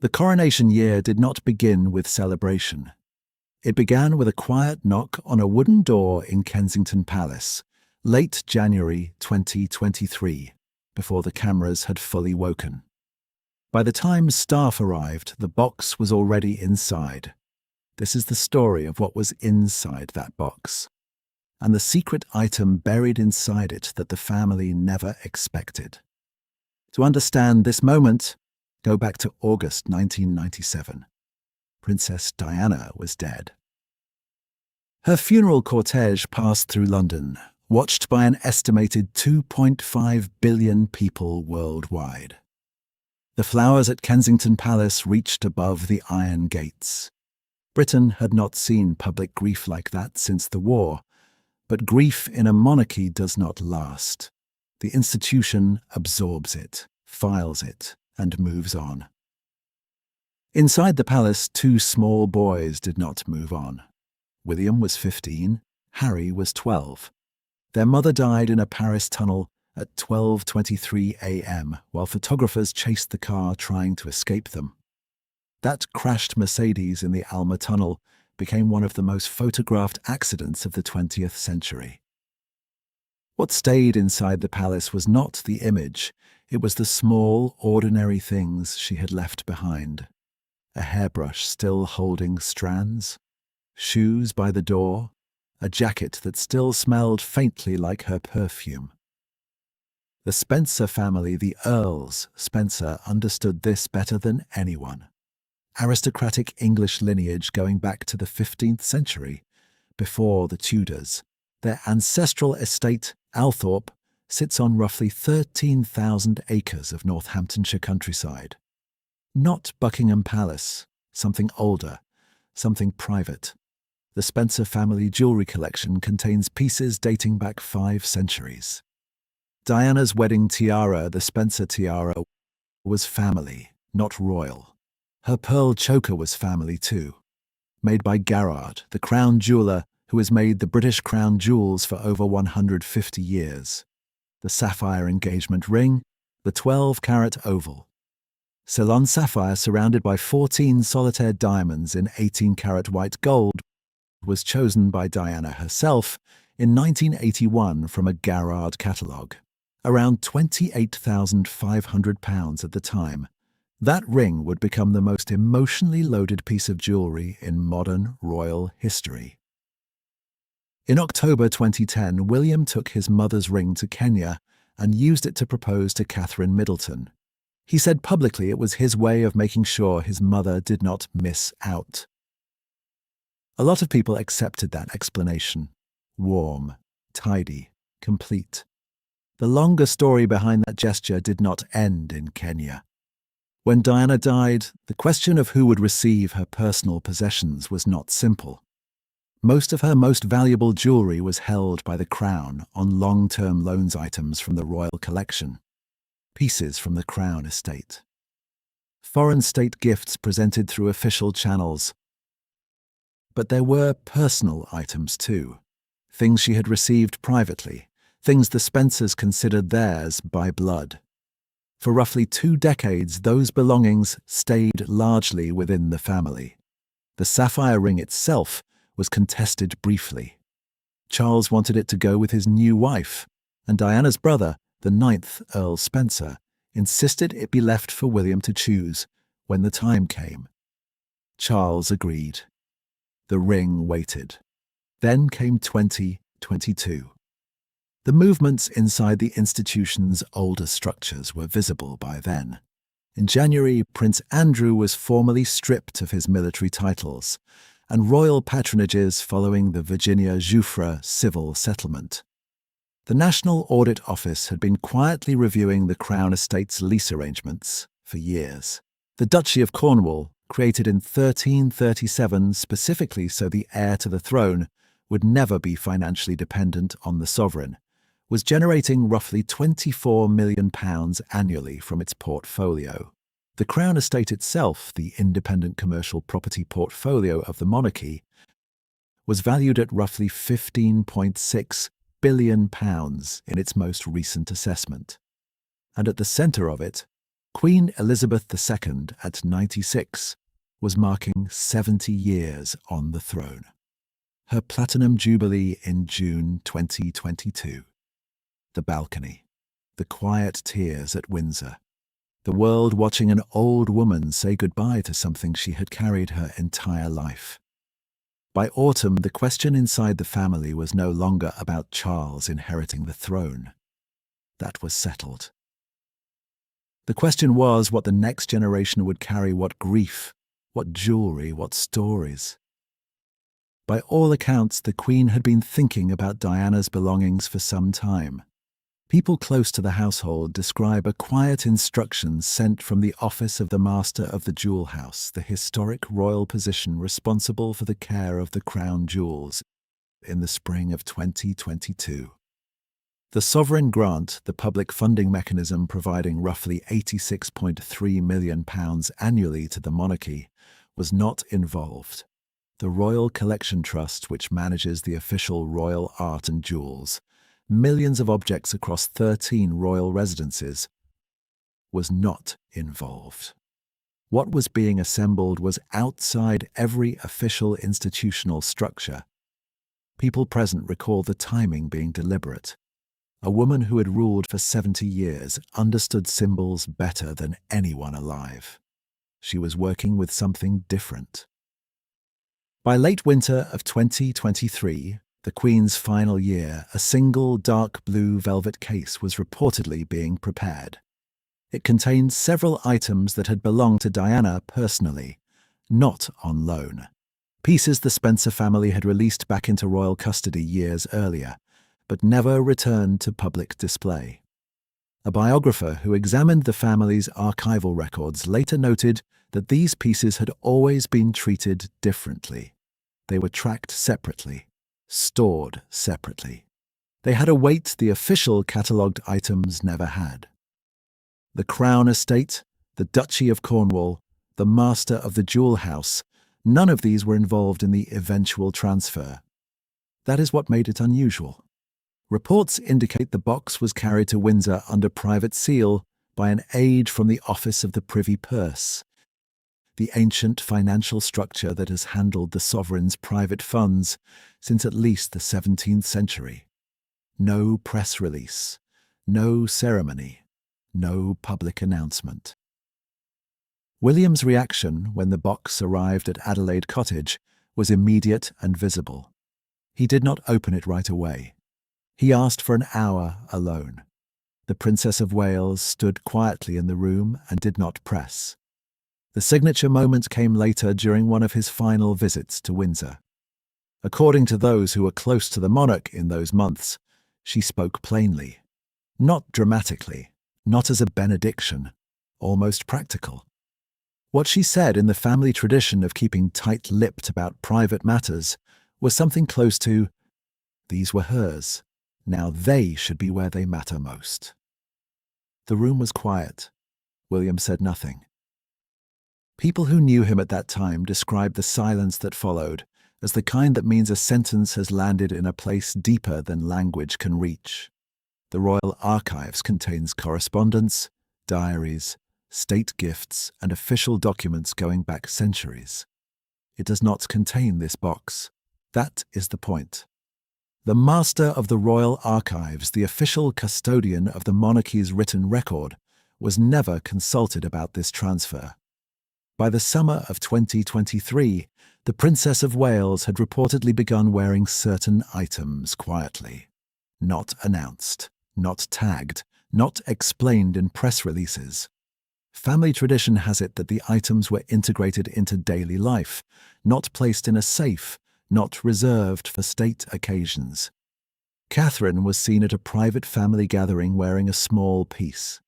The coronation year did not begin with celebration. It began with a quiet knock on a wooden door in Kensington Palace, late January 2023, before the cameras had fully woken. By the time staff arrived, the box was already inside. This is the story of what was inside that box, and the secret item buried inside it that the family never expected. To understand this moment, go back to August 1997. Princess Diana was dead. Her funeral cortege passed through London, watched by an estimated 2.5 billion people worldwide. The flowers at Kensington Palace reached above the iron gates. Britain had not seen public grief like that since the war, but grief in a monarchy does not last. The institution absorbs it, files it, and moves on. Inside the palace, two small boys did not move on. William was 15, Harry was 12. Their mother died in a Paris tunnel at 12:23 a.m. while photographers chased the car trying to escape them. That crashed Mercedes in the Alma Tunnel became one of the most photographed accidents of the 20th century. What stayed inside the palace was not the image, it was the small, ordinary things she had left behind. A hairbrush still holding strands, shoes by the door, a jacket that still smelled faintly like her perfume. The Spencer family, the Earls Spencer, understood this better than anyone. Aristocratic English lineage going back to the 15th century, before the Tudors. Their ancestral estate, Althorpe, sits on roughly 13,000 acres of Northamptonshire countryside. Not Buckingham Palace, something older, something private. The Spencer family jewellery collection contains pieces dating back 5 centuries. Diana's wedding tiara, the Spencer tiara, was family, not royal. Her pearl choker was family too. Made by Garrard, the crown jeweller who has made the British crown jewels for over 150 years. The sapphire engagement ring, the 12-carat oval. Ceylon sapphire surrounded by 14 solitaire diamonds in 18-carat white gold was chosen by Diana herself in 1981 from a Garrard catalogue. Around £28,500 at the time. That ring would become the most emotionally loaded piece of jewellery in modern royal history. In October 2010, William took his mother's ring to Kenya and used it to propose to Catherine Middleton. He said publicly it was his way of making sure his mother did not miss out. A lot of people accepted that explanation. Warm, tidy, complete. The longer story behind that gesture did not end in Kenya. When Diana died, the question of who would receive her personal possessions was not simple. Most of her most valuable jewellery was held by the Crown on long-term loans items from the royal collection, pieces from the Crown estate. Foreign state gifts presented through official channels. But there were personal items too, things she had received privately, things the Spencers considered theirs by blood. For roughly 2 decades, those belongings stayed largely within the family. The sapphire ring itself was contested briefly. Charles wanted it to go with his new wife, and Diana's brother, the 9th Earl Spencer, insisted it be left for William to choose when the time came. Charles agreed. The ring waited. Then came 2022. The movements inside the institution's older structures were visible by then. In January, Prince Andrew was formally stripped of his military titles and royal patronages following the Virginia Giuffre civil settlement. The National Audit Office had been quietly reviewing the Crown Estate's lease arrangements for years. The Duchy of Cornwall, created in 1337 specifically so the heir to the throne would never be financially dependent on the sovereign, was generating roughly £24 million annually from its portfolio. The Crown Estate itself, the independent commercial property portfolio of the monarchy, was valued at roughly £15.6 billion in its most recent assessment. And at the centre of it, Queen Elizabeth II, at 96, was marking 70 years on the throne. Her Platinum Jubilee in June 2022. The balcony. The quiet tears at Windsor. The world watching an old woman say goodbye to something she had carried her entire life. By autumn, the question inside the family was no longer about Charles inheriting the throne. That was settled. The question was what the next generation would carry, what grief, what jewelry, what stories. By all accounts, the Queen had been thinking about Diana's belongings for some time. People close to the household describe a quiet instruction sent from the office of the Master of the Jewel House, the historic royal position responsible for the care of the crown jewels, in the spring of 2022. The sovereign grant, the public funding mechanism providing roughly £86.3 million annually to the monarchy, was not involved. The Royal Collection Trust, which manages the official royal art and jewels, millions of objects across 13 royal residences, was not involved. What was being assembled was outside every official institutional structure. People present recall the timing being deliberate. A woman who had ruled for 70 years understood symbols better than anyone alive. She was working with something different. By late winter of 2023, the Queen's final year, a single dark blue velvet case was reportedly being prepared. It contained several items that had belonged to Diana personally, not on loan. Pieces the Spencer family had released back into royal custody years earlier, but never returned to public display. A biographer who examined the family's archival records later noted that these pieces had always been treated differently. They were tracked separately, stored separately. They had a weight the official catalogued items never had. The Crown Estate, the Duchy of Cornwall, the Master of the Jewel House, none of these were involved in the eventual transfer. That is what made it unusual. Reports indicate the box was carried to Windsor under private seal by an aide from the Office of the Privy Purse, the ancient financial structure that has handled the sovereign's private funds since at least the 17th century. No press release, no ceremony, no public announcement. William's reaction when the box arrived at Adelaide Cottage was immediate and visible. He did not open it right away. He asked for an hour alone. The Princess of Wales stood quietly in the room and did not press. The signature moment came later during one of his final visits to Windsor. According to those who were close to the monarch in those months, she spoke plainly. Not dramatically, not as a benediction, almost practical. What she said, in the family tradition of keeping tight-lipped about private matters, was something close to, "These were hers. Now they should be where they matter most." The room was quiet. William said nothing. People who knew him at that time described the silence that followed as the kind that means a sentence has landed in a place deeper than language can reach. The Royal Archives contains correspondence, diaries, state gifts, and official documents going back centuries. It does not contain this box. That is the point. The Master of the Royal Archives, the official custodian of the monarchy's written record, was never consulted about this transfer. By the summer of 2023, the Princess of Wales had reportedly begun wearing certain items quietly. Not announced, not tagged, not explained in press releases. Family tradition has it that the items were integrated into daily life, not placed in a safe, not reserved for state occasions. Catherine was seen at a private family gathering wearing a small piece.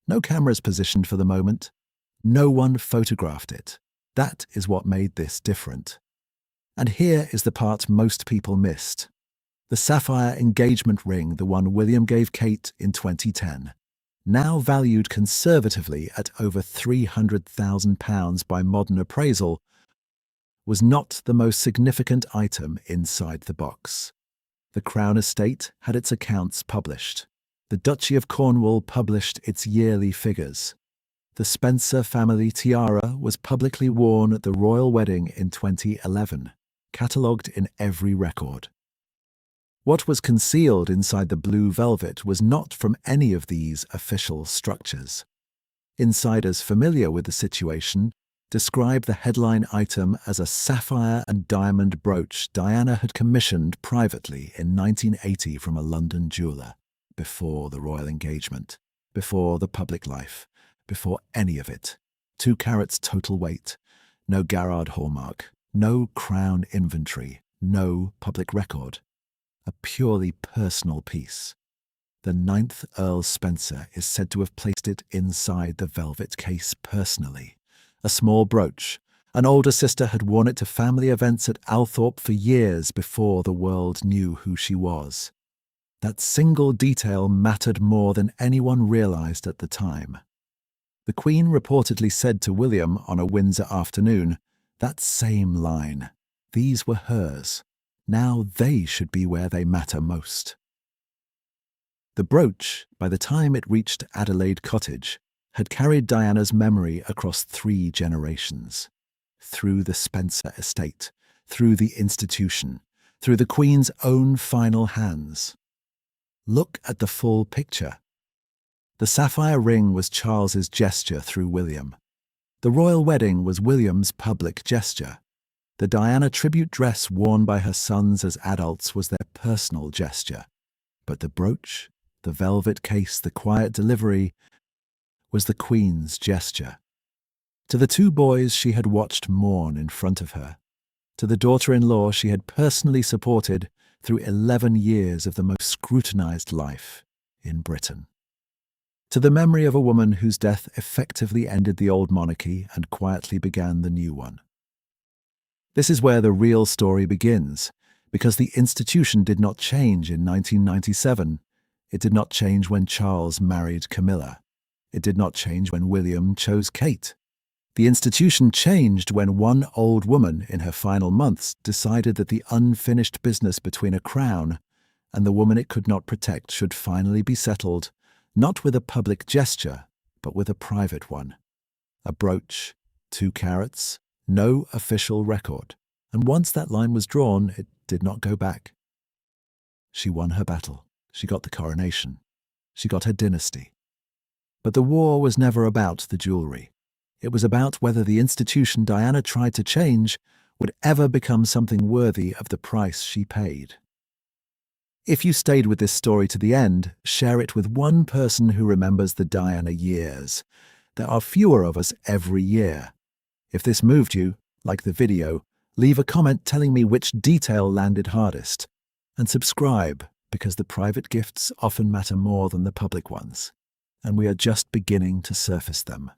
No cameras positioned for the moment. No one photographed it. That is what made this different. And here is the part most people missed. The sapphire engagement ring, the one William gave Kate in 2010, now valued conservatively at over £300,000 by modern appraisal, was not the most significant item inside the box. The Crown Estate had its accounts published. The Duchy of Cornwall published its yearly figures. The Spencer family tiara was publicly worn at the royal wedding in 2011, catalogued in every record. What was concealed inside the blue velvet was not from any of these official structures. Insiders familiar with the situation describe the headline item as a sapphire and diamond brooch Diana had commissioned privately in 1980 from a London jeweller, before the royal engagement, before the public life, before any of it. 2 carats total weight, no Garrard hallmark, no crown inventory, no public record. A purely personal piece. The 9th Earl Spencer is said to have placed it inside the velvet case personally. A small brooch. An older sister had worn it to family events at Althorpe for years before the world knew who she was. That single detail mattered more than anyone realized at the time. The Queen reportedly said to William on a Windsor afternoon, that same line, "These were hers. Now they should be where they matter most." The brooch, by the time it reached Adelaide Cottage, had carried Diana's memory across 3 generations. Through the Spencer estate, through the institution, through the Queen's own final hands. Look at the full picture. The sapphire ring was Charles's gesture through William. The royal wedding was William's public gesture. The Diana tribute dress worn by her sons as adults was their personal gesture. But the brooch, the velvet case, the quiet delivery, was the Queen's gesture. To the 2 boys she had watched mourn in front of her. To the daughter-in-law she had personally supported through 11 years of the most scrutinized life in Britain. To the memory of a woman whose death effectively ended the old monarchy and quietly began the new one. This is where the real story begins, because the institution did not change in 1997. It did not change when Charles married Camilla. It did not change when William chose Kate. The institution changed when one old woman in her final months decided that the unfinished business between a crown and the woman it could not protect should finally be settled, not with a public gesture, but with a private one. A brooch, 2 carats, no official record, and once that line was drawn, it did not go back. She won her battle. She got the coronation. She got her dynasty. But the war was never about the jewelry. It was about whether the institution Diana tried to change would ever become something worthy of the price she paid. If you stayed with this story to the end, share it with one person who remembers the Diana years. There are fewer of us every year. If this moved you, like the video, leave a comment telling me which detail landed hardest. And subscribe, because the private gifts often matter more than the public ones, and we are just beginning to surface them.